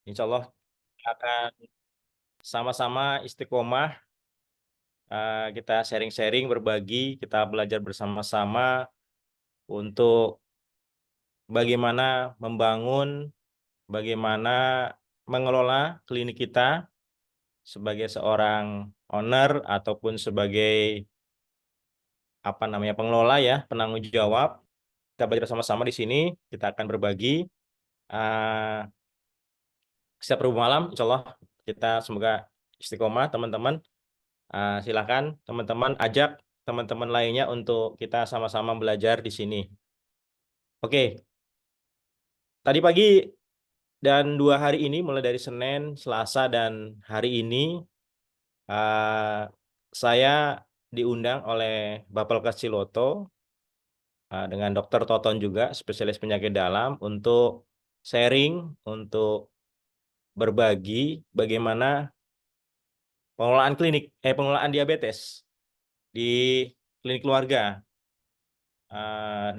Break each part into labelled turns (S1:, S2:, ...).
S1: Insya Allah akan sama-sama istiqomah, kita sharing-sharing, berbagi, kita belajar bersama-sama untuk bagaimana membangun, bagaimana mengelola klinik kita sebagai seorang owner ataupun sebagai pengelola ya, penanggung jawab. Kita belajar sama-sama di sini, kita akan berbagi. Uh, Setiap Rabu malam, insya Allah kita semoga istiqomah teman-teman. Silakan teman-teman ajak teman-teman lainnya untuk kita sama-sama belajar di sini. Oke, tadi pagi dan 2 hari ini, mulai dari Senin, Selasa, dan hari ini, uh, saya diundang oleh Bapak Kasiloto dengan Dokter Toton juga, spesialis penyakit dalam, untuk sharing, untuk berbagi bagaimana pengelolaan diabetes di klinik keluarga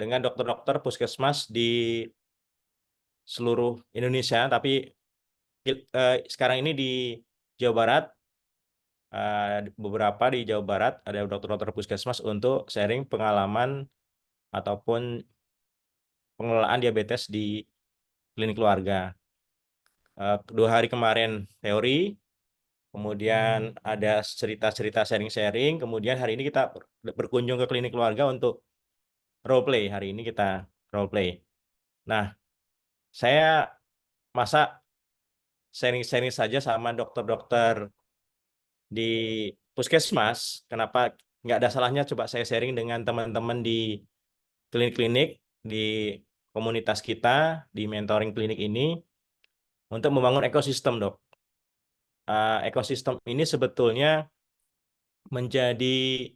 S1: dengan dokter-dokter puskesmas di seluruh Indonesia, tapi sekarang ini di Jawa Barat, beberapa di Jawa Barat ada dokter-dokter puskesmas untuk sharing pengalaman ataupun pengelolaan diabetes di klinik keluarga. 2 hari kemarin teori, kemudian ada cerita-cerita sharing-sharing, kemudian hari ini kita berkunjung ke klinik keluarga untuk role play. Hari ini kita role play. Nah, saya masa sharing-sharing saja sama dokter-dokter di puskesmas, kenapa nggak ada salahnya coba saya sharing dengan teman-teman di klinik-klinik, di komunitas kita, di mentoring klinik ini, untuk membangun ekosistem, dok. Ekosistem ini sebetulnya menjadi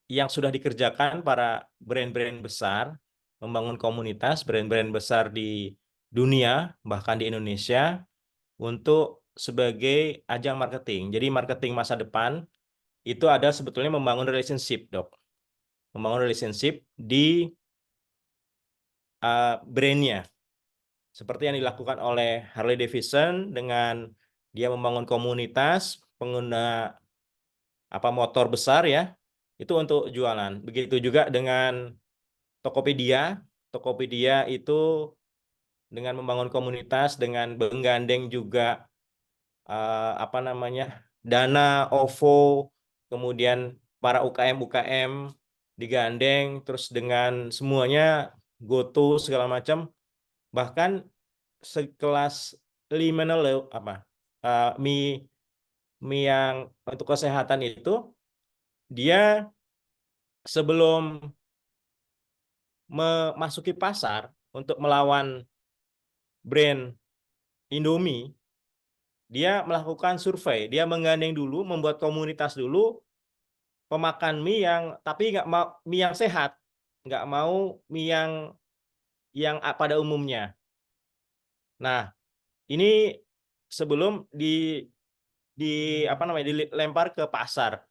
S1: yang sudah dikerjakan para brand-brand besar, membangun komunitas brand-brand besar di dunia, bahkan di Indonesia, untuk sebagai ajang marketing. Jadi marketing masa depan itu ada sebetulnya membangun relationship, dok. Membangun relationship di brandnya. Seperti yang dilakukan oleh Harley Davidson dengan dia membangun komunitas pengguna motor besar ya, itu untuk jualan. Begitu juga dengan Tokopedia. Tokopedia itu dengan membangun komunitas, dengan menggandeng juga dana OVO, kemudian para UKM digandeng, terus dengan semuanya GoTo segala macam, bahkan sekelas Liminal mie mie yang untuk kesehatan itu, dia sebelum memasuki pasar untuk melawan brand Indomie, dia melakukan survei, dia menggandeng dulu, membuat komunitas dulu pemakan mie yang, tapi nggak mau mie yang sehat, nggak mau mie yang pada umumnya. Nah, ini sebelum dilempar ke pasar,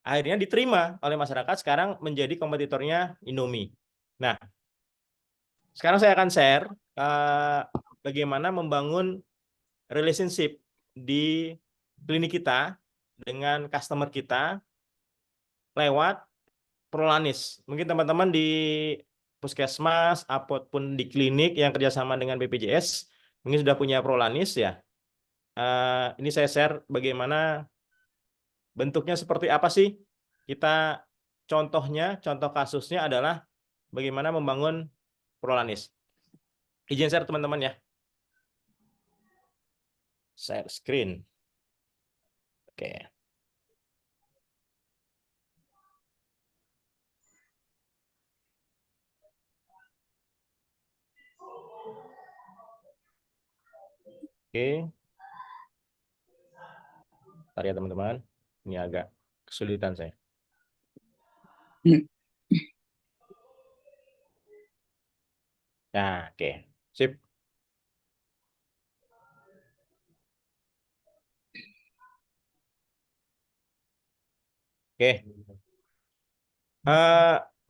S1: akhirnya diterima oleh masyarakat, sekarang menjadi kompetitornya Indomie. Nah, sekarang saya akan share bagaimana membangun relationship di klinik kita dengan customer kita lewat Prolanis. Mungkin teman-teman di puskesmas ataupun di klinik yang kerjasama dengan BPJS mungkin sudah punya Prolanis ya. Ini saya share bagaimana bentuknya seperti apa sih. Kita contoh kasusnya adalah bagaimana membangun Prolanis. Izin share teman-teman ya. Share screen. Oke. Oke. Bentar ya teman-teman. Ini agak kesulitan saya. Nah, oke. Sip. Oke.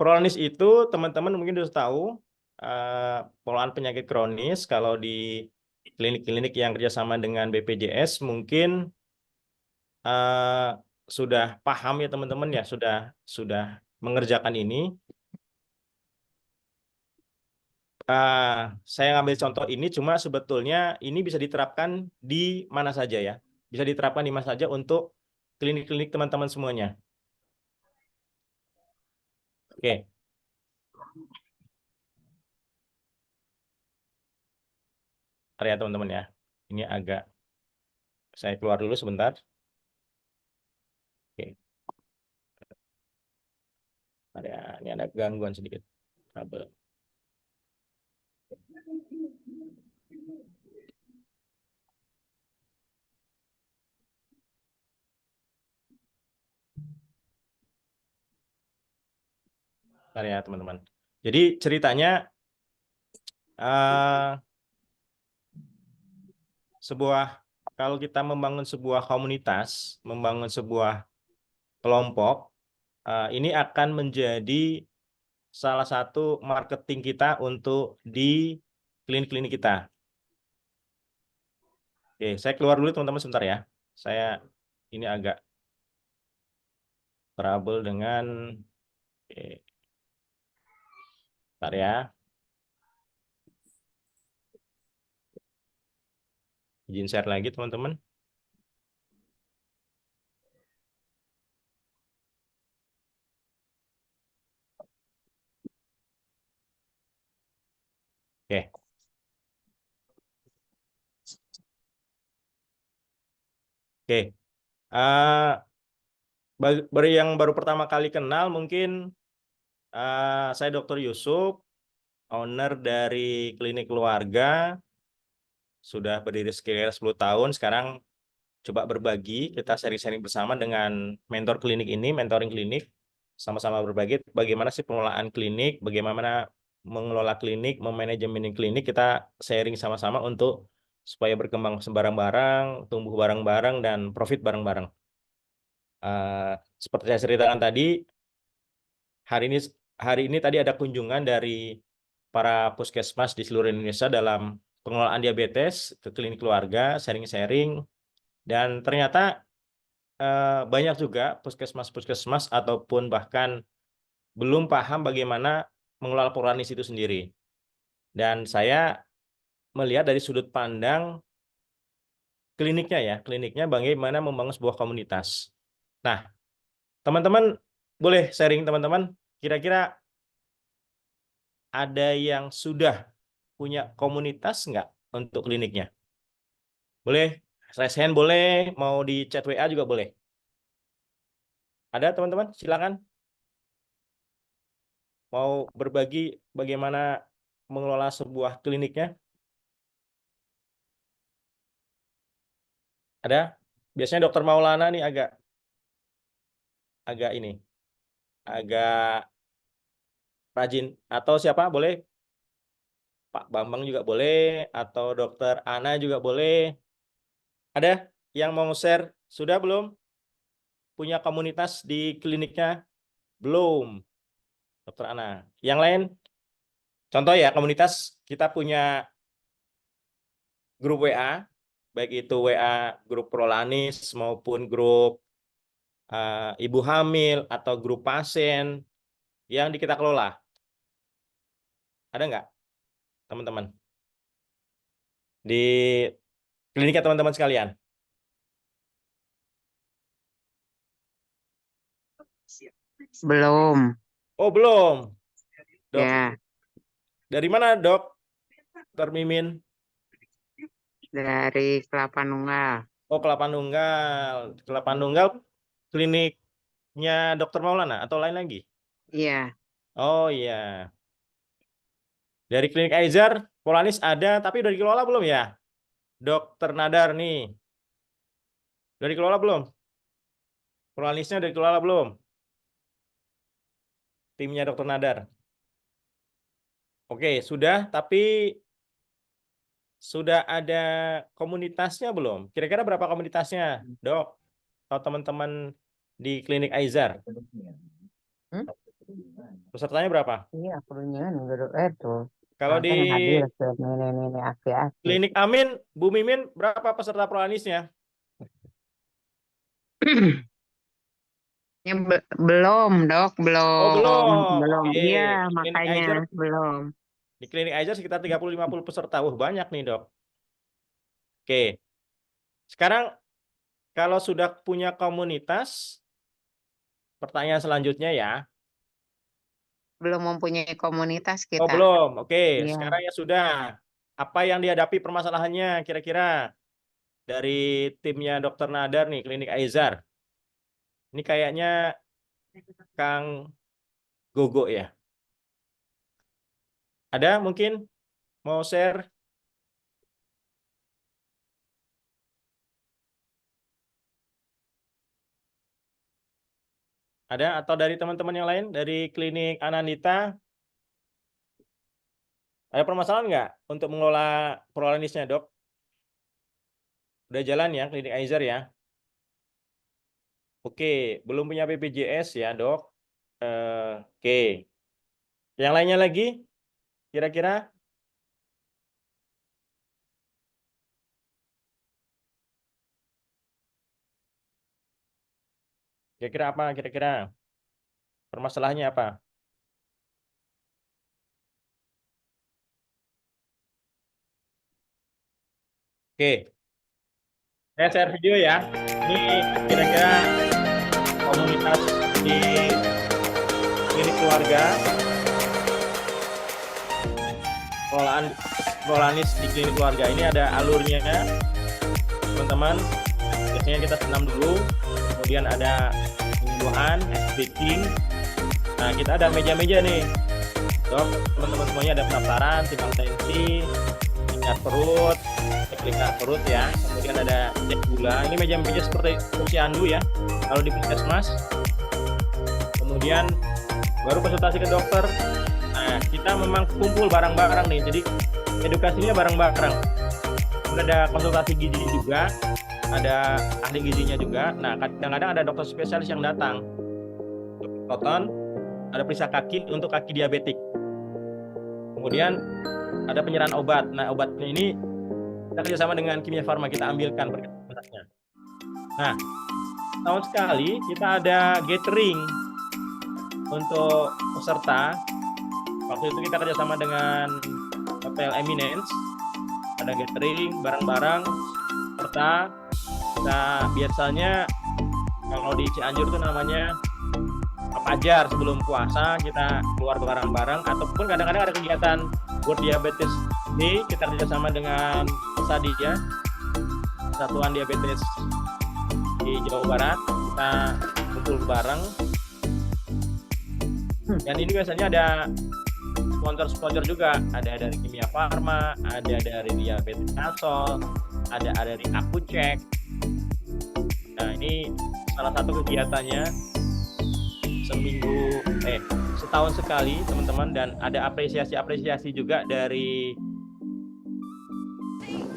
S1: Prolanis itu teman-teman mungkin sudah tahu, pengelolaan penyakit kronis. Kalau di klinik-klinik yang kerjasama dengan BPJS mungkin sudah paham ya teman-teman ya, sudah mengerjakan ini. Saya ngambil contoh ini cuma sebetulnya ini bisa diterapkan di mana saja ya. Bisa diterapkan di mana saja untuk klinik-klinik teman-teman semuanya. Oke. Bentar ya teman-teman ya. Ini agak saya keluar dulu sebentar. Oke. Ini ada gangguan sedikit. Trouble. Bentar ya teman-teman. Jadi ceritanya kalau kita membangun sebuah komunitas, membangun sebuah kelompok, ini akan menjadi salah satu marketing kita untuk di klinik-klinik kita. Oke, saya keluar dulu teman-teman sebentar ya. Saya ini agak trouble dengan bentar ya. Izin share lagi teman-teman. Oke. Oke. Yang baru pertama kali kenal mungkin saya Dr. Yusuf, owner dari klinik keluarga, sudah berdiri sekitar 10 tahun. Sekarang coba berbagi, kita sharing-sharing bersama dengan mentor klinik ini, mentoring klinik, sama-sama berbagi bagaimana sih pengelolaan klinik, bagaimana mengelola klinik, memanajemen klinik, kita sharing sama-sama untuk supaya berkembang bareng-bareng, tumbuh bareng-bareng, dan profit bareng-bareng. Seperti saya ceritakan tadi, hari ini tadi ada kunjungan dari para puskesmas di seluruh Indonesia dalam pengelolaan diabetes ke klinik keluarga, sharing-sharing, dan ternyata banyak juga puskesmas-puskesmas ataupun bahkan belum paham bagaimana mengelola Puranis itu sendiri. Dan saya melihat dari sudut pandang kliniknya ya, kliniknya bagaimana membangun sebuah komunitas. Nah, teman-teman boleh sharing teman-teman, kira-kira ada yang sudah punya komunitas nggak untuk kliniknya? Boleh, raise hand boleh, mau di chat WA juga boleh. Ada teman-teman? Silakan. Mau berbagi bagaimana mengelola sebuah kliniknya? Ada? Biasanya Dokter Maulana nih agak ini, agak rajin. Atau siapa? Boleh? Pak Bambang juga boleh, atau Dokter Ana juga boleh. Ada yang mau share? Sudah belum? Punya komunitas di kliniknya? Belum, Dokter Ana. Yang lain? Contoh ya, komunitas kita punya grup WA, baik itu WA grup Prolanis maupun grup ibu hamil atau grup pasien yang kita kelola. Ada nggak, teman-teman? Di kliniknya teman-teman sekalian?
S2: Belum.
S1: Oh, belum. Dok,
S2: Ya,
S1: dari mana, Dok? Dokter Mimin?
S2: dari Kelapa Nunggal.
S1: Oh, Kelapa Nunggal. Kelapa Nunggal kliniknya Dokter Maulana atau lain lagi?
S2: Iya,
S1: Oh iya. Dari klinik Aizar, Polanis ada, tapi udah dikelola belum ya? Dokter Nadar nih. Udah dikelola belum? Polanisnya udah dikelola belum? Timnya Dokter Nadar. Oke, sudah, tapi sudah ada komunitasnya belum? Kira-kira berapa komunitasnya, Dok? Atau teman-teman di klinik Aizar?
S2: Hmm?
S1: Pesertanya berapa?
S2: Iya, perunyangan itu.
S1: Kalau
S2: Nah,
S1: di
S2: kan hadir tuh nenek-nenek aki-aki.
S1: Klinik Amin, Bu Mimin, berapa peserta prolanisnya?
S2: Ya, belum, Dok,
S1: Oh,
S2: belum,
S1: belum.
S2: belum.
S1: Oke.
S2: Iya,
S1: Di Klinik
S2: makanya
S1: Aizer,
S2: belum.
S1: di Klinik Aizer sekitar 30-50 peserta. Wah, banyak nih, Dok. Oke. Sekarang kalau sudah punya komunitas, pertanyaan selanjutnya ya.
S2: Belum mempunyai komunitas
S1: Oh,
S2: kita.
S1: belum. Oke,
S2: Iya,
S1: sekarang ya sudah. Apa yang dihadapi permasalahannya kira-kira dari timnya Dokter Nadar nih, Klinik Aizar? Ini kayaknya Kang Gogo ya. Ada mungkin mau share? Ada atau dari teman-teman yang lain dari Klinik Anandita? Ada permasalahan nggak untuk mengelola prolanisnya, Dok? Udah jalan ya Klinik Aizar ya? Oke, belum punya BPJS ya, Dok. Oke. Yang lainnya lagi, kira-kira? Kira-kira apa? Kira-kira permasalahannya apa? Oke, saya share video ya. Ini kira-kira komunitas di klinik keluarga, pengelolaan prolanis di klinik keluarga. Ini ada alurnya, teman-teman. Biasanya kita senam dulu, kemudian ada penyembuhan, speaking. Nah, kita ada meja-meja nih. Dok, teman-teman semuanya ada pendaftaran, timbang tensi, tingkat perut, cek lingkar perut ya. Kemudian ada cek gula. Ini meja-meja seperti posyandu ya. Kalau di puskesmas. Kemudian baru konsultasi ke dokter. Nah, kita memang kumpul bareng-bareng nih. Jadi edukasinya bareng-bareng. Kemudian ada konsultasi gizi juga, ada ahli gizinya juga. Nah, kadang-kadang ada dokter spesialis yang datang. Toton, ada periksa kaki untuk kaki diabetik. Kemudian ada penyerahan obat. Nah, obatnya ini kita kerjasama dengan Kimia Farma, kita ambilkan berkasnya. Nah, tahun sekali kita ada gathering untuk peserta. Waktu itu kita kerjasama dengan Hotel Eminence. Ada gathering bareng-bareng serta kita biasanya kalau di Cianjur itu namanya Pajar, sebelum puasa kita keluar bareng-bareng, ataupun kadang-kadang ada kegiatan World Diabetes Day, kita kerjasama dengan Sadia, Satuan Diabetes di Jawa Barat, kita kumpul bareng. Dan ini biasanya ada sponsor-sponsor juga, ada dari Kimia Farma, ada dari Diabetes Kasol, ada dari Akucek. Nah, ini salah satu kegiatannya setahun sekali teman-teman, dan ada apresiasi juga dari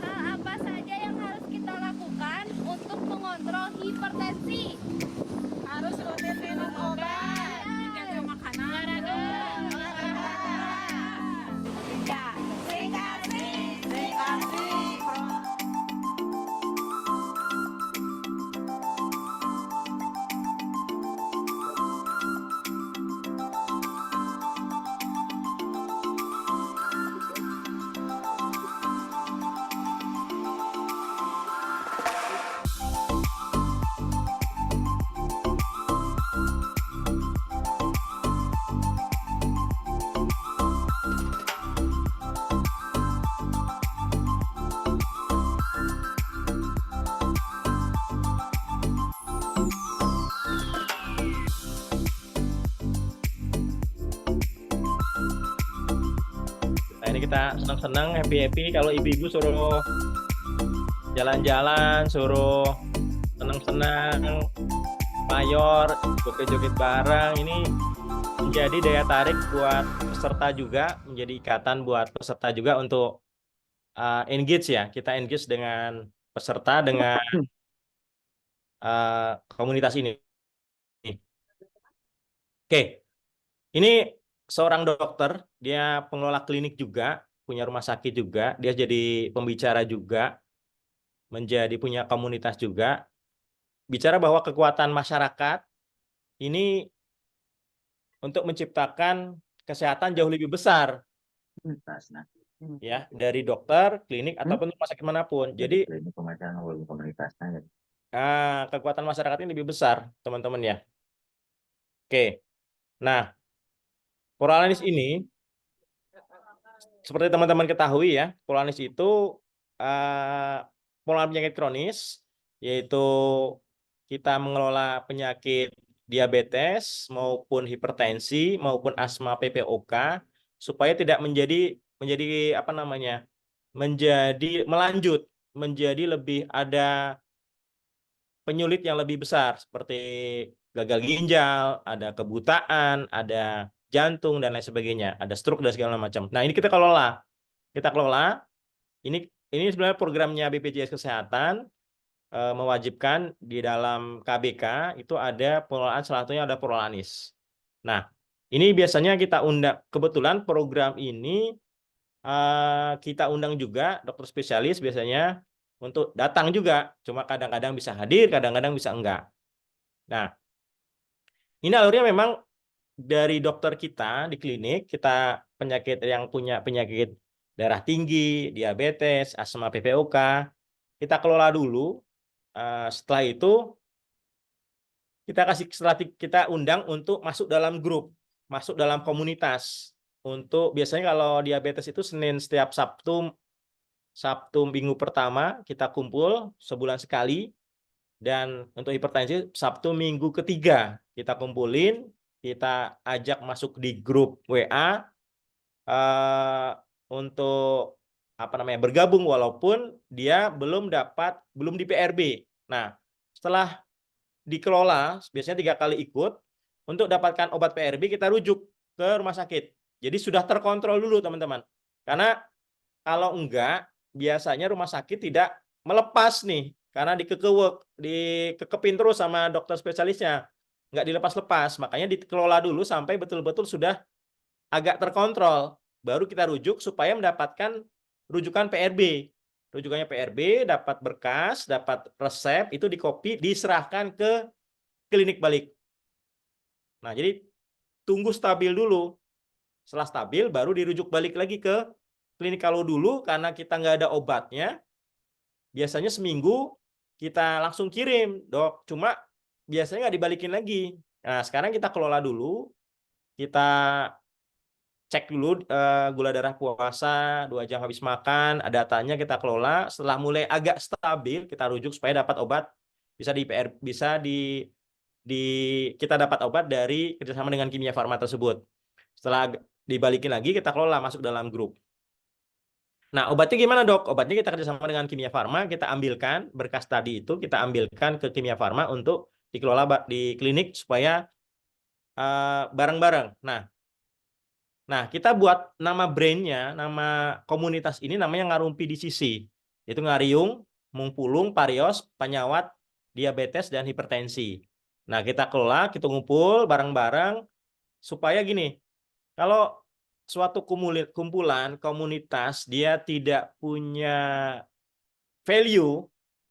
S3: apa saja yang harus kita lakukan untuk mengontrol hipertensi. Harus rutin minum obat, menjaga makanan,
S1: Nah, ini kita senang-senang, happy-happy kalau ibu-ibu suruh jalan-jalan, suruh senang-senang, mayor, joget-joget bareng. Ini menjadi daya tarik buat peserta juga, menjadi ikatan buat peserta juga untuk engage ya. Kita engage dengan peserta, dengan komunitas ini. Oke, ini seorang dokter, dia pengelola klinik juga, punya rumah sakit juga, dia jadi pembicara juga, menjadi punya komunitas juga, bicara bahwa kekuatan masyarakat ini untuk menciptakan kesehatan jauh lebih besar ya dari dokter, klinik ataupun rumah sakit manapun. Jadi kekuatan masyarakat ini lebih besar, teman-teman ya. Oke. Nah, Polalanis ini seperti teman-teman ketahui ya, Polalanis itu pengelolaan penyakit kronis, yaitu kita mengelola penyakit diabetes maupun hipertensi maupun asma PPOK supaya tidak menjadi apa namanya? Menjadi melanjut, menjadi lebih ada penyulit yang lebih besar seperti gagal ginjal, ada kebutaan, ada jantung dan lain sebagainya, ada stroke dan segala macam. Nah, ini kita kelola. Kita kelola. Ini sebenarnya programnya BPJS Kesehatan mewajibkan di dalam KBK itu ada pengelolaan, salah satunya ada Polalanis. Nah, ini biasanya kita undang, kebetulan program ini kita undang juga dokter spesialis biasanya untuk datang juga, cuma kadang-kadang bisa hadir, kadang-kadang bisa enggak. Nah, ini alurnya memang dari dokter kita di klinik, kita penyakit yang punya penyakit darah tinggi, diabetes, asma PPOK, kita kelola dulu. Setelah itu kita undang untuk masuk dalam grup, masuk dalam komunitas. Untuk biasanya kalau diabetes itu Senin setiap Sabtu minggu pertama kita kumpul sebulan sekali, dan untuk hipertensi Sabtu minggu ketiga kita kumpulin, kita ajak masuk di grup WA untuk apa namanya bergabung walaupun dia belum di PRB. Nah, setelah dikelola biasanya 3 kali ikut, untuk dapatkan obat PRB kita rujuk ke rumah sakit. Jadi sudah terkontrol dulu teman-teman. Karena kalau enggak, biasanya rumah sakit tidak melepas nih, karena dikekepin terus sama dokter spesialisnya, nggak dilepas-lepas. Makanya dikelola dulu sampai betul-betul sudah agak terkontrol, baru kita rujuk supaya mendapatkan rujukan PRB. Rujukannya PRB, dapat berkas, dapat resep, itu dikopi, diserahkan ke klinik balik. Nah, jadi tunggu stabil dulu. Setelah stabil, baru dirujuk balik lagi ke klinik. Kalau dulu karena kita nggak ada obatnya, biasanya seminggu kita langsung kirim, dok. Cuma biasanya nggak dibalikin lagi. Nah, sekarang kita kelola dulu, kita cek dulu gula darah puasa, 2 jam habis makan, ada datanya kita kelola. Setelah mulai agak stabil, kita rujuk supaya dapat obat, kita dapat obat dari kerjasama dengan Kimia Farma tersebut. Setelah dibalikin lagi, kita kelola masuk dalam grup. Nah, obatnya gimana dok? Obatnya kita kerjasama dengan Kimia Farma, kita ambilkan berkas tadi itu, kita ambilkan ke Kimia Farma untuk dikelola di klinik supaya bareng-bareng. Nah, kita buat nama brandnya, nama komunitas ini namanya Ngarumpi DCC. Itu Ngariung, Mungpulung, Parios, Panyawat, Diabetes, dan Hipertensi. Nah, kita kelola, kita ngumpul bareng-bareng supaya gini, kalau suatu kumpulan komunitas dia tidak punya value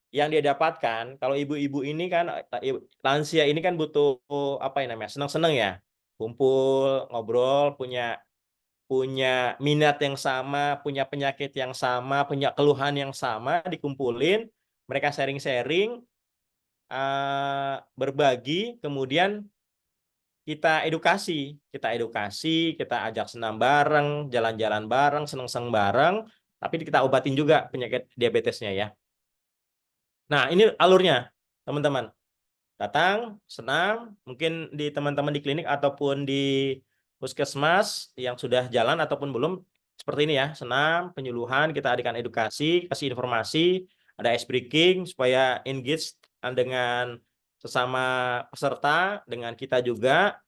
S1: yang dia dapatkan, kalau ibu-ibu ini kan, lansia ini kan butuh apa yang namanya, senang-senang ya, kumpul, ngobrol, punya minat yang sama, punya penyakit yang sama, punya keluhan yang sama, dikumpulin, mereka sharing-sharing, berbagi, kemudian kita edukasi, kita ajak senam bareng, jalan-jalan bareng, seneng-seneng bareng, tapi kita obatin juga penyakit diabetesnya ya. Nah, ini alurnya, teman-teman. Datang, senam, mungkin di teman-teman di klinik ataupun di puskesmas yang sudah jalan ataupun belum, seperti ini ya, senam, penyuluhan, kita adakan edukasi, kasih informasi, ada ice breaking supaya engage dengan sesama peserta, dengan kita juga,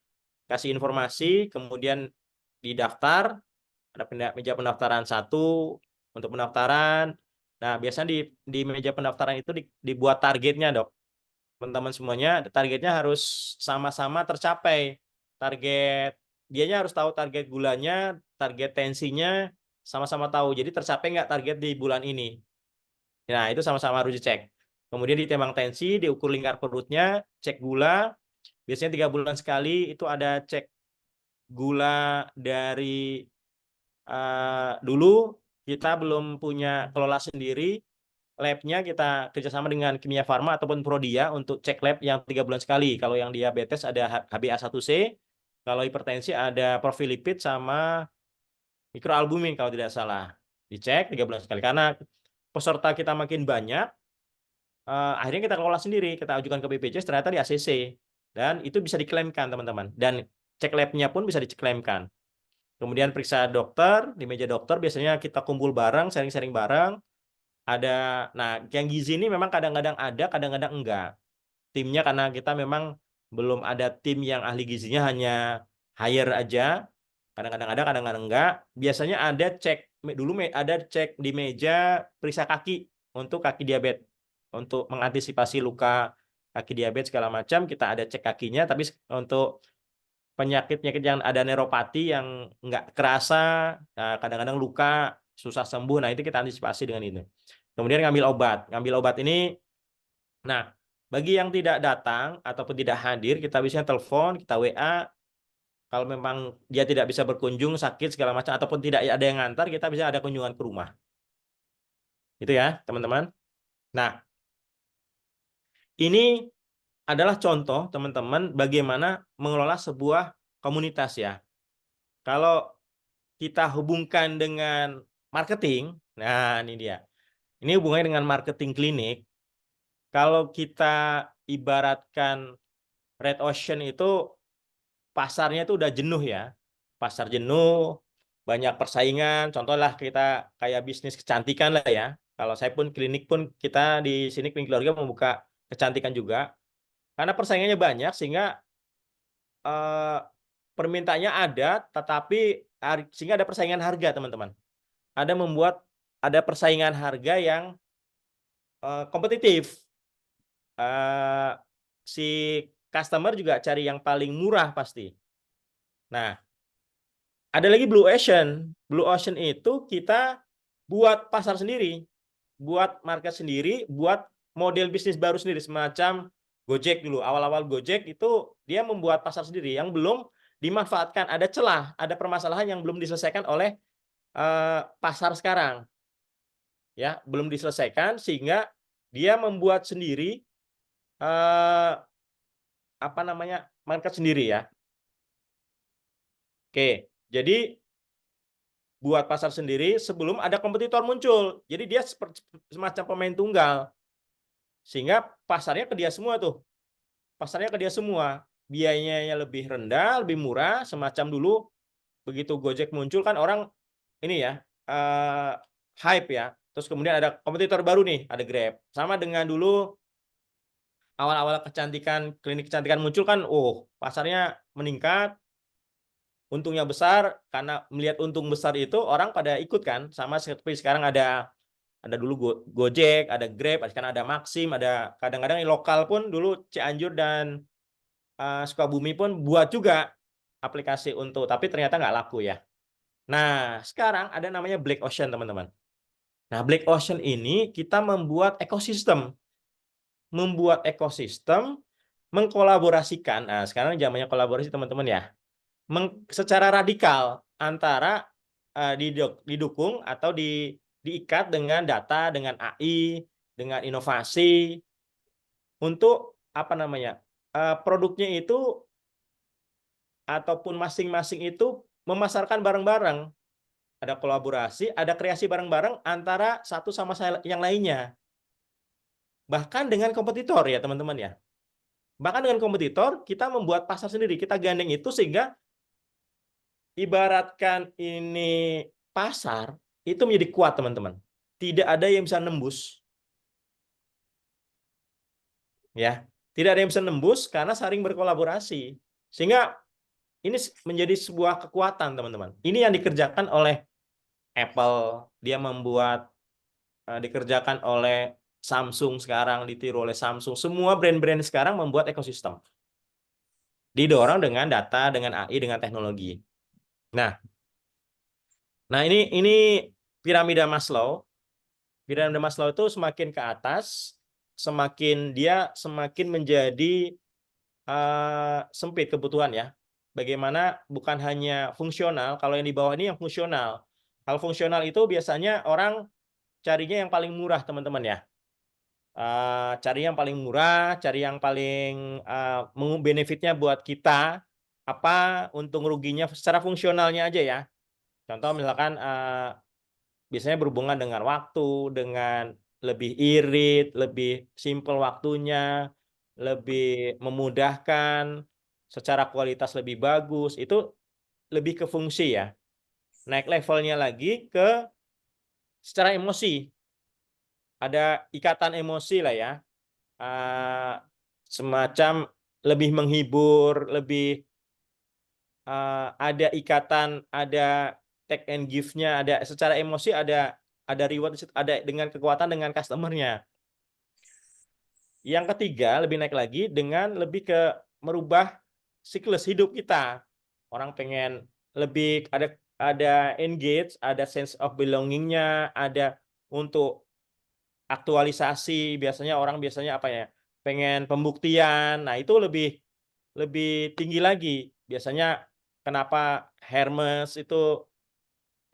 S1: kasih informasi, kemudian didaftar, ada meja pendaftaran 1 untuk pendaftaran. Nah, biasanya di meja pendaftaran itu dibuat targetnya, dok. Teman-teman semuanya, targetnya harus sama-sama tercapai. Target dianya harus tahu target gulanya, target tensinya, sama-sama tahu. Jadi tercapai nggak target di bulan ini. Nah, itu sama-sama harus dicek. Kemudian ditimbang tensi, diukur lingkar perutnya, cek gula. Biasanya 3 bulan sekali itu ada cek gula dari dulu kita belum punya kelola sendiri. Labnya kita kerjasama dengan Kimia Farma ataupun Prodia untuk cek lab yang 3 bulan sekali. Kalau yang diabetes ada HbA1c, kalau hipertensi ada profil lipid sama mikroalbumin kalau tidak salah. Dicek 3 bulan sekali. Karena peserta kita makin banyak, akhirnya kita kelola sendiri, kita ajukan ke BPJS, ternyata di ACC. Dan itu bisa diklaimkan teman-teman. Dan cek labnya pun bisa diklaimkan. Kemudian periksa dokter, di meja dokter biasanya kita kumpul bareng, sharing-sharing bareng. Nah, yang gizi ini memang kadang-kadang ada, kadang-kadang enggak. Timnya karena kita memang belum ada tim yang ahli gizinya, hanya hire aja. Kadang-kadang ada, kadang-kadang enggak. Biasanya ada cek, dulu ada cek di meja periksa kaki untuk kaki diabetes. Untuk mengantisipasi luka kaki diabetes segala macam, kita ada cek kakinya, tapi untuk penyakit-penyakit yang ada neuropati yang enggak kerasa, kadang-kadang luka, susah sembuh, nah itu kita antisipasi dengan itu. Kemudian ngambil obat ini, nah bagi yang tidak datang ataupun tidak hadir, kita bisa telepon, kita WA. Kalau memang dia tidak bisa berkunjung, sakit segala macam, ataupun tidak ada yang ngantar, kita bisa ada kunjungan ke rumah. Itu ya teman-teman. Nah, ini adalah contoh teman-teman bagaimana mengelola sebuah komunitas ya. Kalau kita hubungkan dengan marketing, nah ini dia. Ini hubungannya dengan marketing klinik. Kalau kita ibaratkan Red Ocean itu pasarnya itu udah jenuh ya. Pasar jenuh, banyak persaingan. Contohnya kita kayak bisnis kecantikan lah ya. Kalau saya pun klinik pun kita di sini klinik keluarga membuka kecantikan juga. Karena persaingannya banyak sehingga permintaannya ada, tetapi sehingga ada persaingan harga teman-teman. Ada persaingan harga yang kompetitif. Si customer juga cari yang paling murah pasti. Nah, ada lagi Blue Ocean. Blue Ocean itu kita buat pasar sendiri, buat market sendiri, buat model bisnis baru sendiri, semacam Gojek dulu. Awal-awal Gojek itu dia membuat pasar sendiri yang belum dimanfaatkan. Ada celah, ada permasalahan yang belum diselesaikan oleh pasar sekarang. Ya, belum diselesaikan sehingga dia membuat sendiri market sendiri ya. Oke, jadi buat pasar sendiri sebelum ada kompetitor muncul. Jadi dia semacam pemain tunggal. Sehingga pasarnya ke dia semua tuh. Pasarnya ke dia semua. Biayanya lebih rendah, lebih murah, semacam dulu begitu Gojek muncul kan orang ini ya, hype ya. Terus kemudian ada kompetitor baru nih, ada Grab. Sama dengan dulu awal-awal klinik kecantikan muncul kan, pasarnya meningkat, untungnya besar. Karena melihat untung besar itu orang pada ikut kan. Sama seperti sekarang ada dulu Gojek, ada Grab, sekarang ada Maxim, ada kadang-kadang di lokal pun dulu Cianjur dan Sukabumi pun buat juga aplikasi tapi ternyata nggak laku ya. Nah, sekarang ada namanya Black Ocean teman-teman. Nah, Black Ocean ini kita membuat ekosistem, mengkolaborasikan. Nah, sekarang zamannya kolaborasi teman-teman ya. Secara radikal antara didukung atau diikat dengan data, dengan AI, dengan inovasi untuk produknya itu ataupun masing-masing itu memasarkan bareng-bareng. Ada kolaborasi, ada kreasi bareng-bareng antara satu sama yang lainnya. Bahkan dengan kompetitor ya teman-teman ya. Bahkan dengan kompetitor kita membuat pasar sendiri, kita gandeng itu sehingga ibaratkan ini pasar itu menjadi kuat teman-teman. Tidak ada yang bisa nembus. Ya, tidak ada yang bisa nembus karena saling berkolaborasi. Sehingga ini menjadi sebuah kekuatan teman-teman. Ini yang dikerjakan oleh Apple, dia membuat, dikerjakan oleh Samsung sekarang, ditiru oleh Samsung. Semua brand-brand sekarang membuat ekosistem. didorong dengan data, dengan AI, dengan teknologi. Nah, ini piramida Maslow. Piramida Maslow itu semakin ke atas, semakin menjadi sempit kebutuhan ya. Bagaimana bukan hanya fungsional, kalau yang di bawah ini yang fungsional. Kalau fungsional itu biasanya orang carinya yang paling murah, teman-teman ya. Cari yang paling murah, cari yang paling benefitnya buat kita, apa untung ruginya secara fungsionalnya aja ya. Contoh misalkan biasanya berhubungan dengan waktu, dengan lebih irit, lebih simple waktunya, lebih memudahkan, secara kualitas lebih bagus, itu lebih ke fungsi ya. Naik levelnya lagi ke secara emosi. Ada ikatan emosi lah ya. Semacam lebih menghibur, lebih ada ikatan, ada take and give-nya, ada secara emosi, ada reward, ada dengan kekuatan dengan customer-nya. Yang ketiga, lebih naik lagi dengan lebih ke merubah siklus hidup kita. Orang pengen lebih ada engage, ada sense of belonging-nya, ada untuk aktualisasi. Biasanya orang apa ya? Pengen pembuktian. Nah, itu lebih tinggi lagi. Biasanya kenapa Hermes itu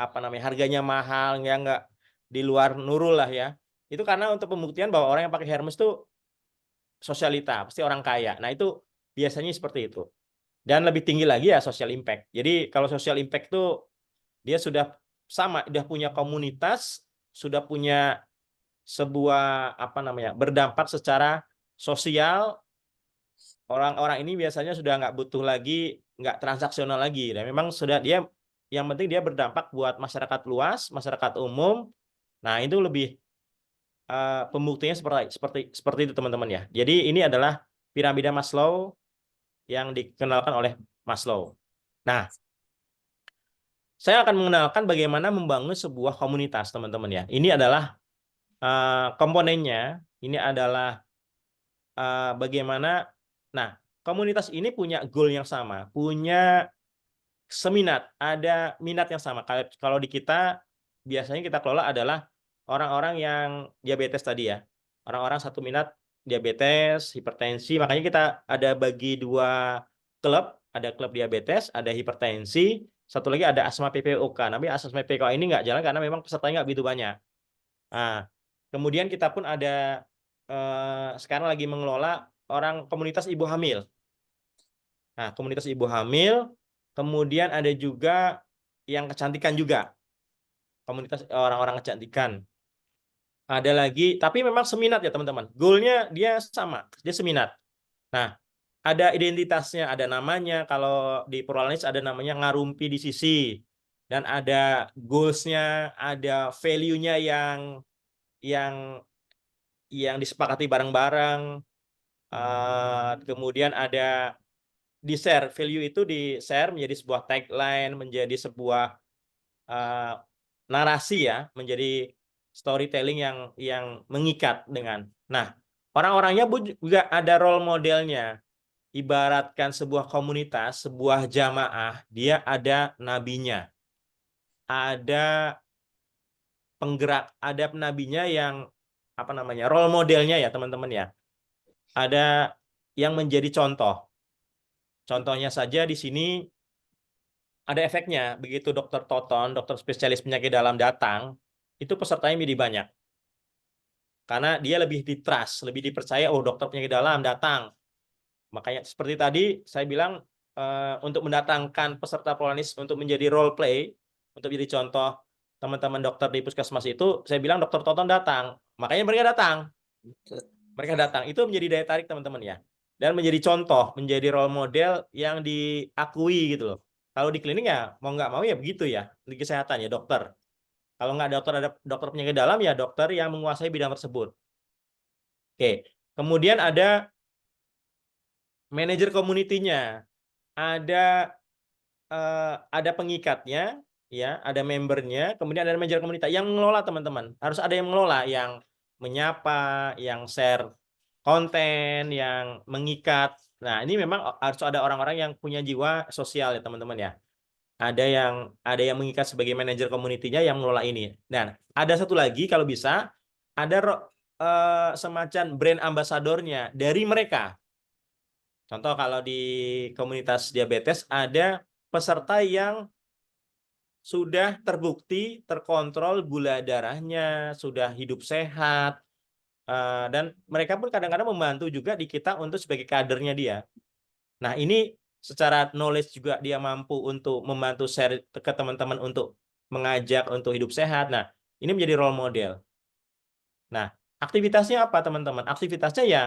S1: harganya mahal, ya nggak di luar Nurul lah ya. Itu karena untuk pembuktian bahwa orang yang pakai Hermes itu sosialita, pasti orang kaya. Nah, itu biasanya seperti itu. Dan lebih tinggi lagi ya social impact. Jadi kalau social impact itu dia sudah punya komunitas, sudah punya sebuah berdampak secara sosial. Orang-orang ini biasanya sudah nggak butuh lagi, nggak transaksional lagi. Dan memang sudah yang penting dia berdampak buat masyarakat luas, masyarakat umum. Nah, itu lebih pembuktiannya seperti itu, teman-teman ya. Jadi ini adalah piramida Maslow yang dikenalkan oleh Maslow. Nah, saya akan mengenalkan bagaimana membangun sebuah komunitas, teman-teman ya. Ini adalah komponennya. Ini adalah bagaimana. Nah, komunitas ini punya goal yang sama, punya seminat, ada minat yang sama. Kalau di kita biasanya kita kelola adalah orang-orang yang diabetes tadi ya. Orang-orang satu minat diabetes, hipertensi. Makanya kita ada bagi 2 klub, ada klub diabetes, ada hipertensi, satu lagi ada asma PPOK. Tapi asma PPOK ini nggak jalan karena memang pesertanya nggak begitu banyak. Nah, kemudian kita pun ada sekarang lagi mengelola komunitas ibu hamil. Nah, komunitas ibu hamil, kemudian ada juga yang kecantikan juga. Komunitas orang-orang kecantikan. Ada lagi, tapi memang seminat ya teman-teman. Goalnya dia sama, dia seminat. Nah, ada identitasnya, ada namanya. Kalau di Purwalanis ada namanya Ngarumpi di Sisi. Dan ada goals-nya, ada value-nya yang disepakati bareng-bareng. Kemudian ada di-share, value itu di-share menjadi sebuah tagline, menjadi sebuah narasi ya, menjadi storytelling yang mengikat dengan. Nah, orang-orangnya juga ada role modelnya. Ibaratkan sebuah komunitas, sebuah jamaah, dia ada nabinya. Ada penggerak, ada nabinya yang role modelnya ya, teman-teman ya. Ada yang menjadi contoh. Contohnya saja di sini ada efeknya. Begitu dokter Toton, dokter spesialis penyakit dalam datang, itu pesertanya lebih banyak. Karena dia lebih di-trust, lebih dipercaya, oh dokter penyakit dalam datang. Makanya seperti tadi saya bilang, untuk mendatangkan peserta Purwalanis untuk menjadi role play, untuk jadi contoh teman-teman dokter di puskesmas itu, saya bilang dokter Toton datang. Makanya mereka datang. Mereka datang. Itu menjadi daya tarik teman-teman ya. Dan menjadi contoh, menjadi role model yang diakui gitu loh. Kalau di klinik ya mau nggak mau ya begitu ya, di kesehatan ya dokter. Kalau nggak dokter, ada dokter penyakit dalam ya dokter yang menguasai bidang tersebut. Oke, kemudian ada manajer community-nya, ada pengikatnya, ya, ada membernya, kemudian ada manajer komunitas yang mengelola teman-teman. Harus ada yang mengelola, yang menyapa, yang share konten, yang mengikat. Nah, ini memang harus ada orang-orang yang punya jiwa sosial ya teman-teman ya. Ada yang mengikat sebagai manajer community-nya yang mengelola ini. Dan ada satu lagi kalau bisa ada semacam brand ambasadornya dari mereka. Contoh kalau di komunitas diabetes ada peserta yang sudah terbukti terkontrol gula darahnya, sudah hidup sehat, dan mereka pun kadang-kadang membantu juga di kita untuk sebagai kadernya dia. Nah, ini secara knowledge juga dia mampu untuk membantu share ke teman-teman untuk mengajak untuk hidup sehat. Nah, ini menjadi role model. Nah, aktivitasnya apa teman-teman? Aktivitasnya ya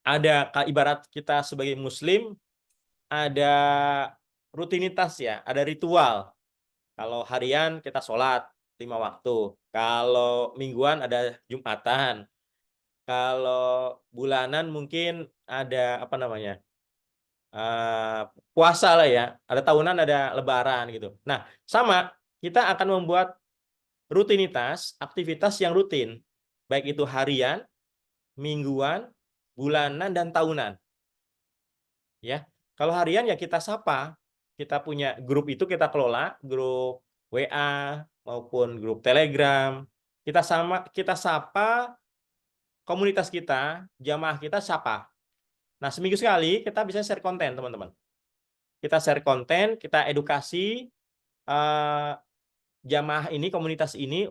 S1: ada ibarat kita sebagai muslim ada rutinitas ya, ada ritual. Kalau harian kita sholat 5 waktu. Kalau mingguan ada Jumatan. Kalau bulanan mungkin ada apa namanya? Puasa lah ya. Ada tahunan, ada lebaran gitu. Nah, sama kita akan membuat rutinitas, aktivitas yang rutin. Baik itu harian, mingguan, bulanan, dan tahunan. Ya, kalau harian ya kita sapa. Kita punya grup itu kita kelola, grup WA maupun grup Telegram. Kita sapa komunitas kita, jamaah kita sapa. Nah, seminggu sekali kita bisa share konten, teman-teman. Kita share konten, kita edukasi jamaah ini, komunitas ini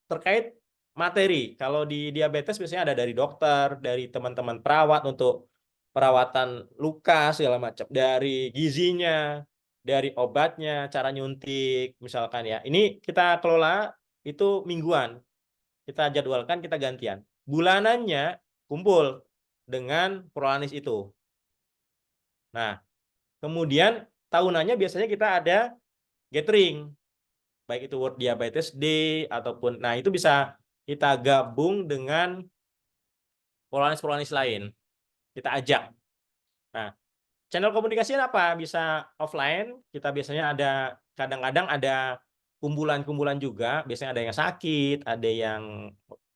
S1: terkait materi. Kalau di diabetes biasanya ada dari dokter, dari teman-teman perawat untuk perawatan luka segala macam, dari gizinya, dari obatnya, cara nyuntik misalkan ya. Ini kita kelola itu mingguan. Kita jadwalkan, kita gantian. Bulanannya kumpul dengan prolanis itu. Nah, kemudian tahunannya biasanya kita ada gathering, baik itu World Diabetes Day ataupun, nah itu bisa kita gabung dengan prolanis-prolanis lain. Kita ajak. Nah, channel komunikasinya apa? Bisa offline. Kita biasanya ada kadang-kadang ada kumpulan-kumpulan juga. Biasanya ada yang sakit, ada yang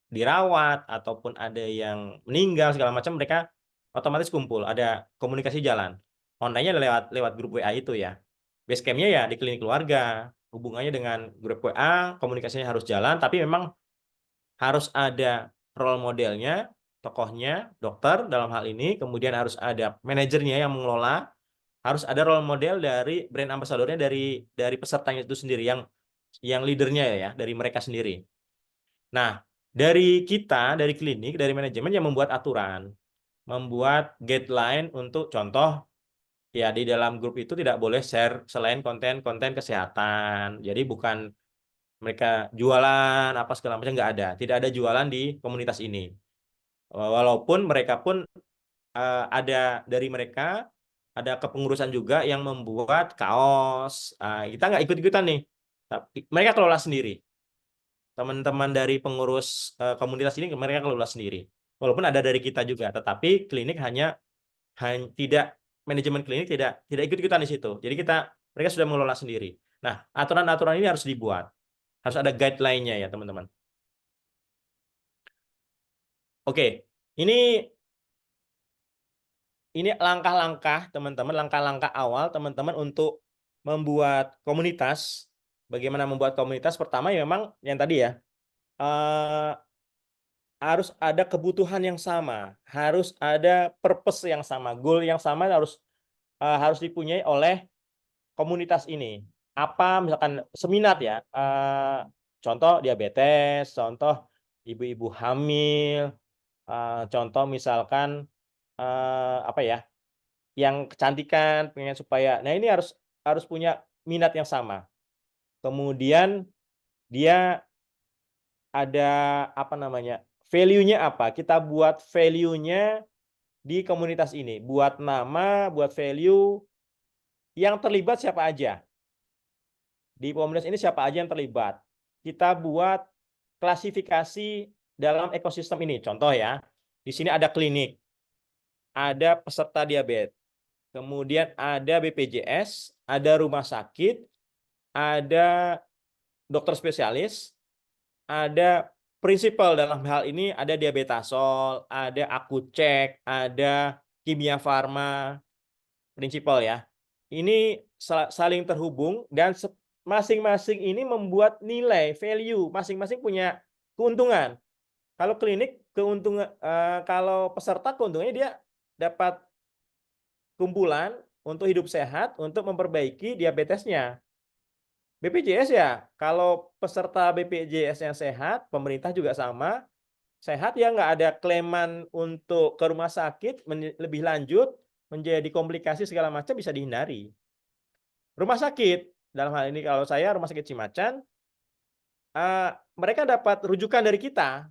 S1: dirawat ataupun ada yang meninggal segala macam, mereka otomatis kumpul. Ada komunikasi jalan. Online-nya lewat grup WA itu ya. Base camp-nya ya di klinik keluarga. Hubungannya dengan grup WA, komunikasinya harus jalan, tapi memang harus ada role modelnya, tokohnya, dokter dalam hal ini, kemudian harus ada manajernya yang mengelola, harus ada role model dari brand ambassador-nya dari pesertanya itu sendiri, yang leadernya ya, dari mereka sendiri. Nah, dari kita, dari klinik, dari manajemen yang membuat aturan, membuat guideline untuk contoh, ya di dalam grup itu tidak boleh share selain konten-konten kesehatan. Jadi bukan mereka jualan apa segala macam, nggak ada. Tidak ada jualan di komunitas ini. Walaupun mereka pun ada dari mereka, ada kepengurusan juga yang membuat kaos. Kita nggak ikut-ikutan nih. Tapi mereka kelola sendiri. Teman-teman dari pengurus komunitas ini mereka kelola sendiri. Walaupun ada dari kita juga, tetapi klinik hanya tidak, manajemen klinik tidak ikut-ikutan di situ. Jadi mereka sudah mengelola sendiri. Nah, aturan-aturan ini harus dibuat. Harus ada guideline-nya ya, teman-teman. Oke, ini langkah-langkah teman-teman, langkah-langkah awal teman-teman untuk membuat komunitas. Bagaimana membuat komunitas? Pertama ya memang yang tadi ya, harus ada kebutuhan yang sama, harus ada purpose yang sama, goal yang sama harus dipunyai oleh komunitas ini. Apa misalkan seminat ya, contoh diabetes, contoh ibu-ibu hamil, contoh misalkan apa ya, yang kecantikan pengen supaya, nah ini harus punya minat yang sama. Kemudian dia ada apa namanya, value-nya apa, kita buat value-nya di komunitas ini, buat nama, buat value, yang terlibat siapa aja di komunitas ini, siapa aja yang terlibat. Kita buat klasifikasi dalam ekosistem ini. Contoh ya, di sini ada klinik, ada peserta diabetes, kemudian ada BPJS, ada rumah sakit, ada dokter spesialis, ada prinsipal dalam hal ini, ada diabetasol, ada Akucek, ada Kimia Farma, Principal ya. Ini saling terhubung dan masing-masing ini membuat nilai, value, masing-masing punya keuntungan. Kalau klinik keuntungan, kalau peserta keuntungannya dia dapat kumpulan untuk hidup sehat, untuk memperbaiki diabetesnya. BPJS ya, kalau peserta BPJS yang sehat, pemerintah juga sama, sehat ya nggak ada klaiman untuk ke rumah sakit lebih lanjut, menjadi komplikasi segala macam bisa dihindari. Rumah sakit, dalam hal ini kalau saya Rumah Sakit Cimacan, mereka dapat rujukan dari kita.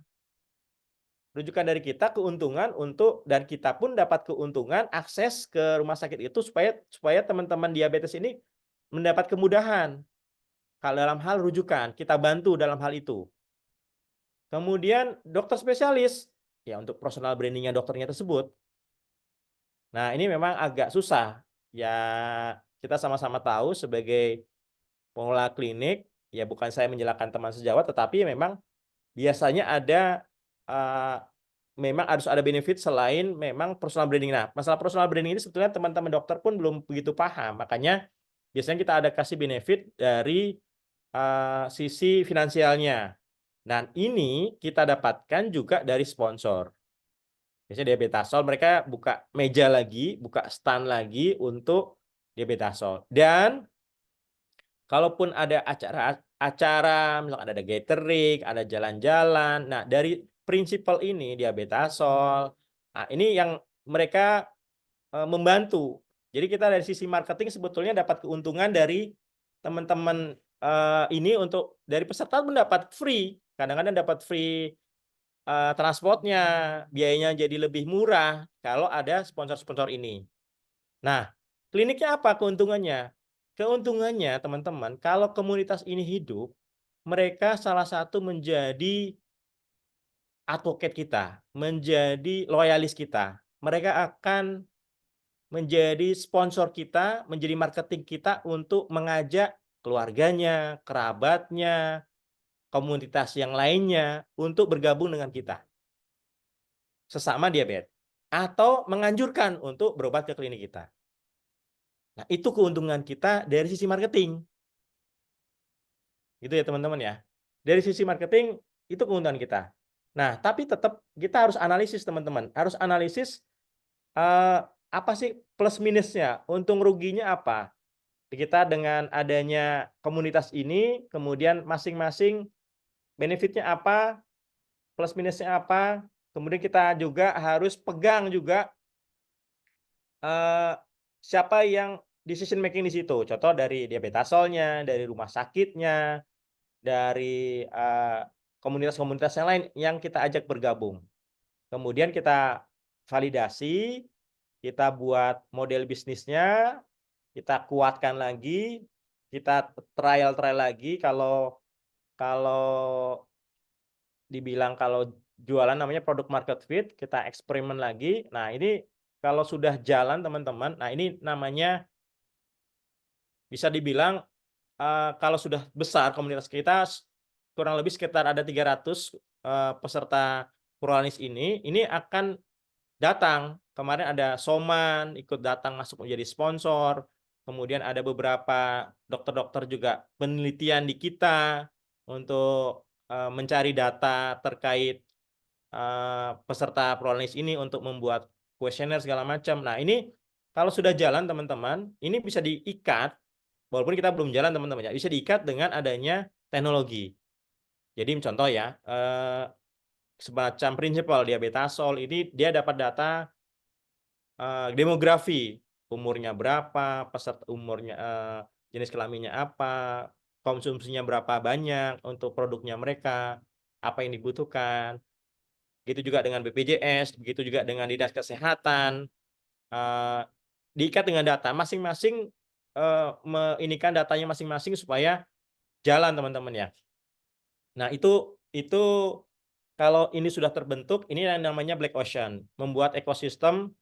S1: Rujukan dari kita keuntungan untuk, dan kita pun dapat keuntungan akses ke rumah sakit itu supaya teman-teman diabetes ini mendapat kemudahan. Kalau dalam hal rujukan, kita bantu dalam hal itu. Kemudian dokter spesialis, ya untuk personal brandingnya dokternya tersebut. Nah ini memang agak susah. Ya kita sama-sama tahu sebagai pengelola klinik, ya bukan saya menyalahkan teman sejawat, tetapi memang biasanya ada, memang harus ada benefit selain memang personal branding. Nah masalah personal branding ini sebetulnya teman-teman dokter pun belum begitu paham. Makanya biasanya kita ada kasih benefit dari sisi finansialnya. Dan ini kita dapatkan juga dari sponsor. Biasanya Diabetasol mereka buka meja lagi, buka stand lagi untuk Diabetasol. Dan kalaupun ada acara, misalkan ada gathering, ada jalan-jalan. Nah, dari Principal ini Diabetasol, nah ini yang mereka membantu. Jadi kita dari sisi marketing sebetulnya dapat keuntungan dari teman-teman ini, untuk dari peserta mendapat free, kadang-kadang dapat free transportnya, biayanya jadi lebih murah kalau ada sponsor-sponsor ini. Nah, kliniknya apa keuntungannya? Keuntungannya teman-teman, kalau komunitas ini hidup, mereka salah satu menjadi advocate kita, menjadi loyalis kita. Mereka akan menjadi sponsor kita, menjadi marketing kita untuk mengajak keluarganya, kerabatnya, komunitas yang lainnya untuk bergabung dengan kita sesama diabetes, atau menganjurkan untuk berobat ke klinik kita. Nah, itu keuntungan kita dari sisi marketing. Gitu ya teman-teman ya. Dari sisi marketing itu keuntungan kita. Nah, tapi tetap kita harus analisis teman-teman. Harus analisis apa sih plus minusnya, untung ruginya apa. Kita dengan adanya komunitas ini, kemudian masing-masing benefitnya apa, plus minusnya apa. Kemudian kita juga harus pegang juga siapa yang decision making di situ. Contoh dari Diabetasolnya, dari rumah sakitnya, dari komunitas-komunitas yang lain yang kita ajak bergabung. Kemudian kita validasi, kita buat model bisnisnya, kita kuatkan lagi, kita trial lagi. Kalau dibilang kalau jualan namanya produk market fit, kita eksperimen lagi. Nah ini kalau sudah jalan teman-teman, nah ini namanya bisa dibilang kalau sudah besar komunitas kita, kurang lebih sekitar ada 300 peserta pluralis ini akan datang. Kemarin ada Soman ikut datang masuk menjadi sponsor. Kemudian ada beberapa dokter-dokter juga penelitian di kita untuk mencari data terkait peserta pluralis ini untuk membuat kuesioner segala macam. Nah ini kalau sudah jalan teman-teman, ini bisa diikat, walaupun kita belum jalan teman-teman ya, bisa diikat dengan adanya teknologi. Jadi contoh ya, semacam Principal Diabetasol ini dia dapat data demografi, umurnya berapa, peserta umurnya, jenis kelaminnya apa, konsumsinya berapa banyak untuk produknya mereka, apa yang dibutuhkan. Begitu juga dengan BPJS, begitu juga dengan Dinas Kesehatan. Diikat dengan data masing-masing, menginikan datanya masing-masing supaya jalan teman-teman ya. Nah itu kalau ini sudah terbentuk, ini yang namanya black ocean, membuat ekosistem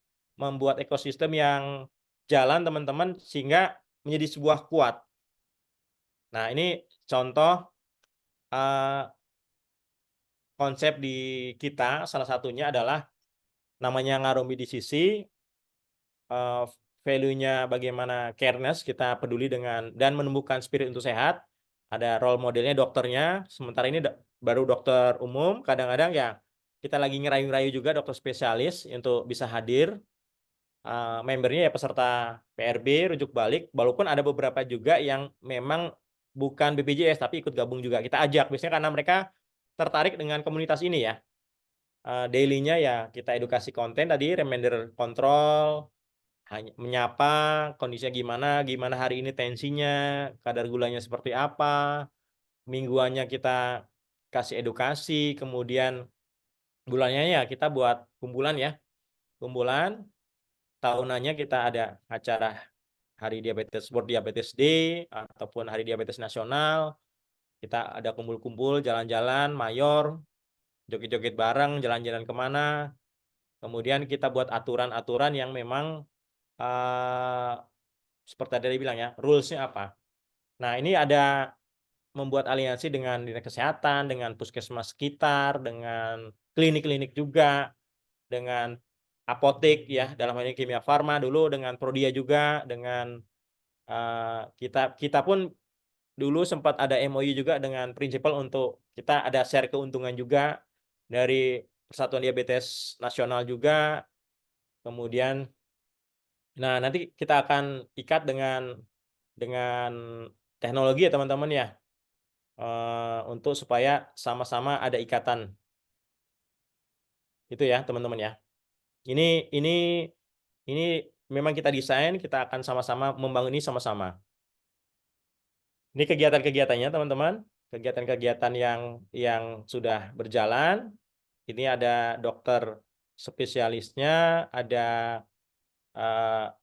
S1: yang jalan teman-teman sehingga menjadi sebuah kuat. Nah ini contoh konsep di kita, salah satunya adalah namanya Ngarumbi di Sisi. value-nya bagaimana careness, kita peduli dengan dan menumbuhkan spirit untuk sehat. Ada role modelnya dokternya, sementara ini baru dokter umum, kadang-kadang ya kita lagi ngerayu-rayu juga dokter spesialis untuk bisa hadir. Membernya ya peserta PRB, rujuk balik, walaupun ada beberapa juga yang memang bukan BPJS tapi ikut gabung juga. Kita ajak, biasanya karena mereka tertarik dengan komunitas ini ya. Daily-nya ya kita edukasi konten tadi, reminder kontrol, hanya menyapa kondisinya gimana hari ini tensinya, kadar gulanya seperti apa, mingguannya kita kasih edukasi, kemudian bulannya ya kita buat kumpulan ya, kumpulan, tahunannya kita ada acara Hari Diabetes World Diabetes Day ataupun Hari Diabetes Nasional, kita ada kumpul-kumpul, jalan-jalan, mayor, joget-joget bareng, jalan-jalan kemana, kemudian kita buat aturan-aturan yang memang seperti tadi bilang ya, rules-nya apa. Nah, ini ada membuat aliansi dengan dinas kesehatan, dengan puskesmas sekitar, dengan klinik-klinik juga, dengan apotek ya, dalam hal ini Kimia Farma dulu, dengan Prodia juga, dengan kita pun dulu sempat ada MOU juga dengan prinsipal untuk kita ada share keuntungan juga dari Persatuan Diabetes Nasional juga. Kemudian nah nanti kita akan ikat dengan teknologi ya teman-teman ya, untuk supaya sama-sama ada ikatan itu ya teman-teman ya. Ini memang kita desain, kita akan sama-sama membangun ini sama-sama. Ini kegiatan-kegiatannya teman-teman, kegiatan-kegiatan yang sudah berjalan. Ini ada dokter spesialisnya, ada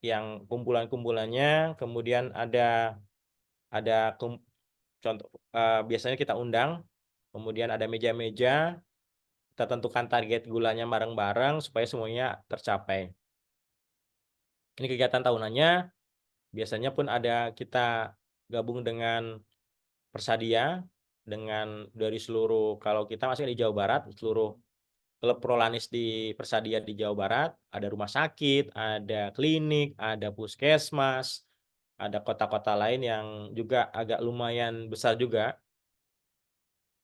S1: yang kumpulan-kumpulannya, kemudian ada contoh biasanya kita undang, kemudian ada meja-meja, kita tentukan target gulanya bareng-bareng supaya semuanya tercapai. Ini kegiatan tahunannya, biasanya pun ada kita gabung dengan Persadia, dengan dari seluruh, kalau kita masih di Jawa Barat, seluruh klub prolanis di Persadia di Jawa Barat, ada rumah sakit, ada klinik, ada puskesmas, ada kota-kota lain yang juga agak lumayan besar juga.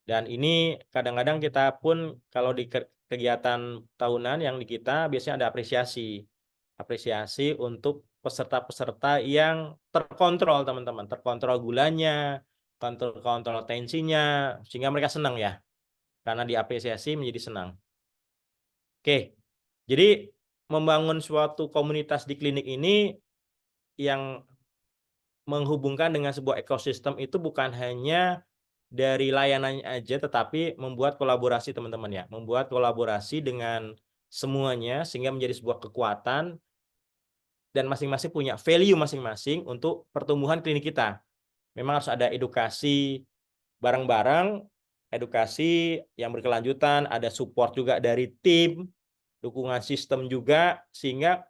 S1: Dan ini kadang-kadang kita pun kalau di kegiatan tahunan yang di kita biasanya ada apresiasi untuk peserta-peserta yang terkontrol teman-teman, terkontrol gulanya, kontrol tensinya, sehingga mereka senang ya, karena diapresiasi menjadi senang. Oke, jadi membangun suatu komunitas di klinik ini yang menghubungkan dengan sebuah ekosistem itu bukan hanya dari layanannya aja, tetapi membuat kolaborasi teman-teman ya, membuat kolaborasi dengan semuanya sehingga menjadi sebuah kekuatan dan masing-masing punya value masing-masing untuk pertumbuhan klinik kita. Memang harus ada edukasi bareng-bareng, edukasi yang berkelanjutan, ada support juga dari tim, dukungan sistem juga, sehingga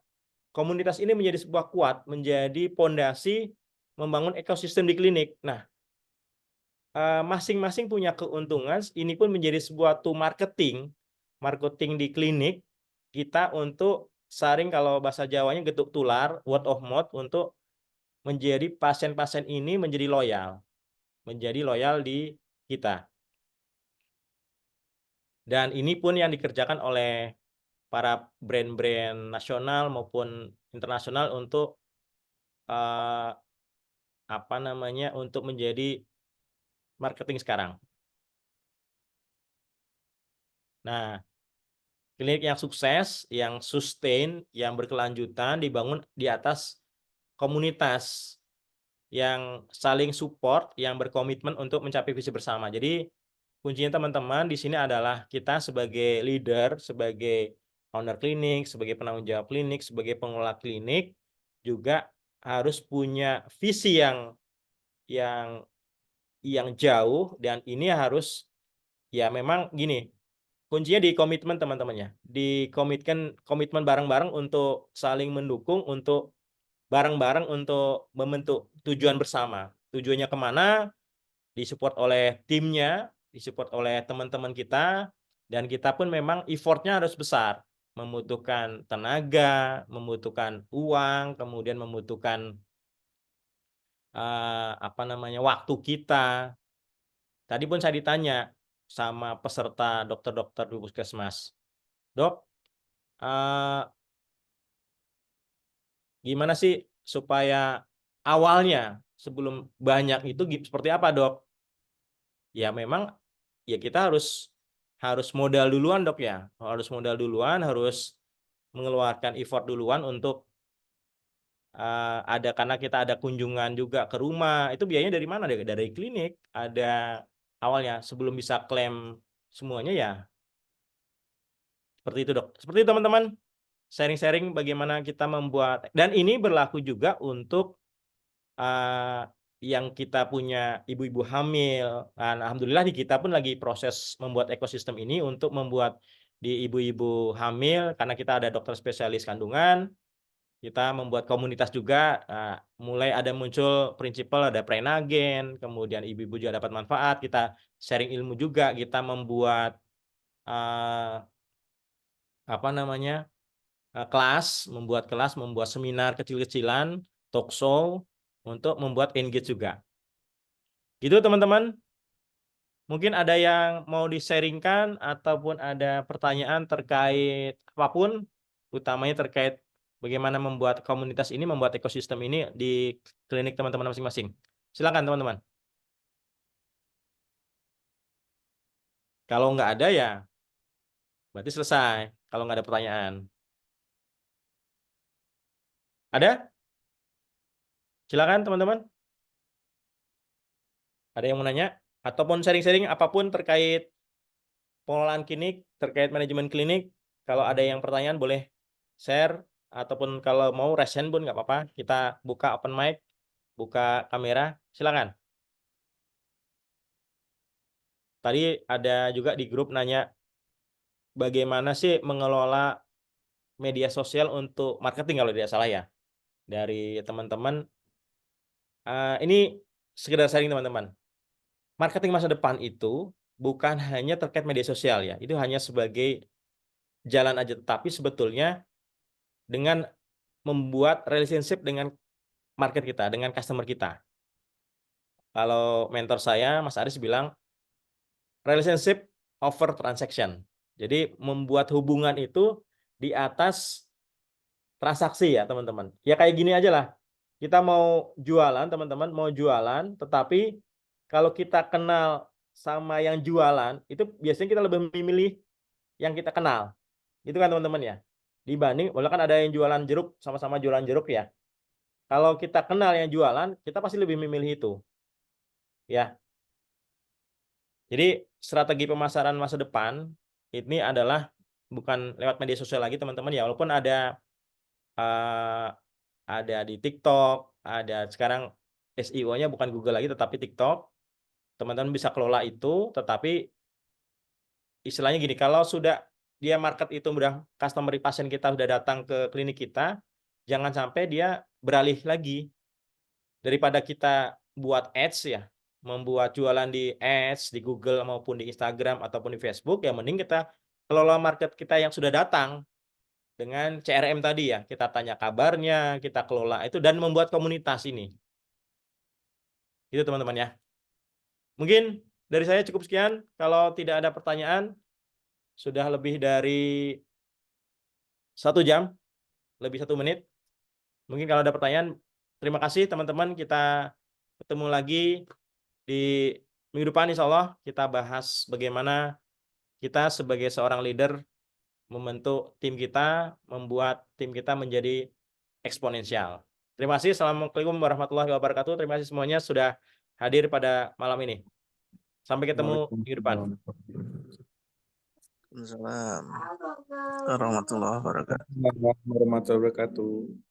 S1: komunitas ini menjadi sebuah kuat, menjadi pondasi membangun ekosistem di klinik. Nah, masing-masing punya keuntungan, ini pun menjadi sebuah marketing di klinik kita untuk saring, kalau bahasa Jawanya getuk tular, word of mouth, untuk menjadi pasien-pasien ini menjadi loyal di kita. Dan ini pun yang dikerjakan oleh para brand-brand nasional maupun internasional untuk untuk menjadi marketing sekarang. Nah, klinik yang sukses, yang sustain, yang berkelanjutan dibangun di atas komunitas yang saling support, yang berkomitmen untuk mencapai visi bersama. Jadi kuncinya teman-teman di sini adalah kita sebagai leader, sebagai owner klinik, sebagai penanggung jawab klinik, sebagai pengelola klinik juga harus punya visi yang jauh, dan ini harus ya memang gini, kuncinya di komitmen teman-temannya, di komitmen bareng-bareng untuk saling mendukung, untuk bareng-bareng untuk membentuk tujuan bersama. Tujuannya kemana? Disupport oleh timnya, disupport oleh teman-teman kita, dan kita pun memang effortnya harus besar. membutuhkan tenaga, membutuhkan uang, kemudian membutuhkan waktu kita. Tadi pun saya ditanya sama peserta dokter-dokter di puskesmas, "Dok, gimana sih supaya awalnya sebelum banyak itu seperti apa, Dok?" Ya memang ya kita harus modal duluan, Dok ya. Harus modal duluan, harus mengeluarkan effort duluan untuk karena kita ada kunjungan juga ke rumah. Itu biayanya dari mana? Dari klinik. Ada awalnya sebelum bisa klaim semuanya ya. Seperti itu, Dok. Seperti itu, teman-teman. Sharing-sharing bagaimana kita membuat, dan ini berlaku juga untuk yang kita punya ibu-ibu hamil. Dan alhamdulillah di kita pun lagi proses membuat ekosistem ini untuk membuat di ibu-ibu hamil, karena kita ada dokter spesialis kandungan, kita membuat komunitas juga. Mulai ada muncul prinsipal, ada prenagen, kemudian ibu-ibu juga dapat manfaat, kita sharing ilmu juga, kita membuat kelas, membuat seminar kecil-kecilan, talk show, untuk membuat engage juga. Gitu teman-teman. Mungkin ada yang mau di-sharingkan ataupun ada pertanyaan terkait apapun, utamanya terkait bagaimana membuat komunitas ini, membuat ekosistem ini di klinik teman-teman masing-masing. Silakan teman-teman. Kalau nggak ada ya berarti selesai. Kalau nggak ada pertanyaan. Ada? Silakan teman-teman. Ada yang mau nanya? Ataupun sharing-sharing apapun terkait pengelolaan klinik, terkait manajemen klinik. Kalau ada yang pertanyaan boleh share, ataupun kalau mau raise hand pun nggak apa-apa. Kita buka open mic, buka kamera, silakan. Tadi ada juga di grup nanya bagaimana sih mengelola media sosial untuk marketing kalau tidak salah ya. Dari teman-teman. Ini sekedar sharing teman-teman. Marketing masa depan itu bukan hanya terkait media sosial ya. Itu hanya sebagai jalan aja, tetapi sebetulnya dengan membuat relationship dengan market kita, dengan customer kita. Kalau mentor saya, Mas Aris bilang, relationship over transaction. Jadi membuat hubungan itu di atas transaksi ya teman-teman. Ya kayak gini aja lah. Kita mau jualan teman-teman, mau jualan, tetapi kalau kita kenal sama yang jualan, itu biasanya kita lebih memilih yang kita kenal. Itu kan teman-teman ya. Dibanding, boleh kan ada yang jualan jeruk, sama-sama jualan jeruk ya. Kalau kita kenal yang jualan, kita pasti lebih memilih itu. Ya. Jadi strategi pemasaran masa depan ini adalah bukan lewat media sosial lagi teman-teman ya. Walaupun ada di TikTok, ada sekarang SEO-nya bukan Google lagi tetapi TikTok. Teman-teman bisa kelola itu, tetapi istilahnya gini, kalau sudah dia market itu udah customer pasien kita sudah datang ke klinik kita, jangan sampai dia beralih lagi. Daripada kita buat ads ya, membuat jualan di ads di Google maupun di Instagram ataupun di Facebook, ya mending kita kelola market kita yang sudah datang dengan CRM tadi ya. Kita tanya kabarnya, kita kelola itu dan membuat komunitas ini. Itu teman-teman ya. Mungkin dari saya cukup sekian. Kalau tidak ada pertanyaan, sudah lebih dari 1 jam, lebih 1 menit. Mungkin kalau ada pertanyaan, terima kasih teman-teman. Kita ketemu lagi di minggu depan, insya Allah kita bahas bagaimana kita sebagai seorang leader membentuk tim kita, membuat tim kita menjadi eksponensial. Terima kasih. Assalamualaikum warahmatullahi wabarakatuh. Terima kasih semuanya sudah hadir pada malam ini. Sampai ketemu minggu depan.
S4: Waalaikumsalam warahmatullahi wabarakatuh.
S5: Warahmatullahi wabarakatuh.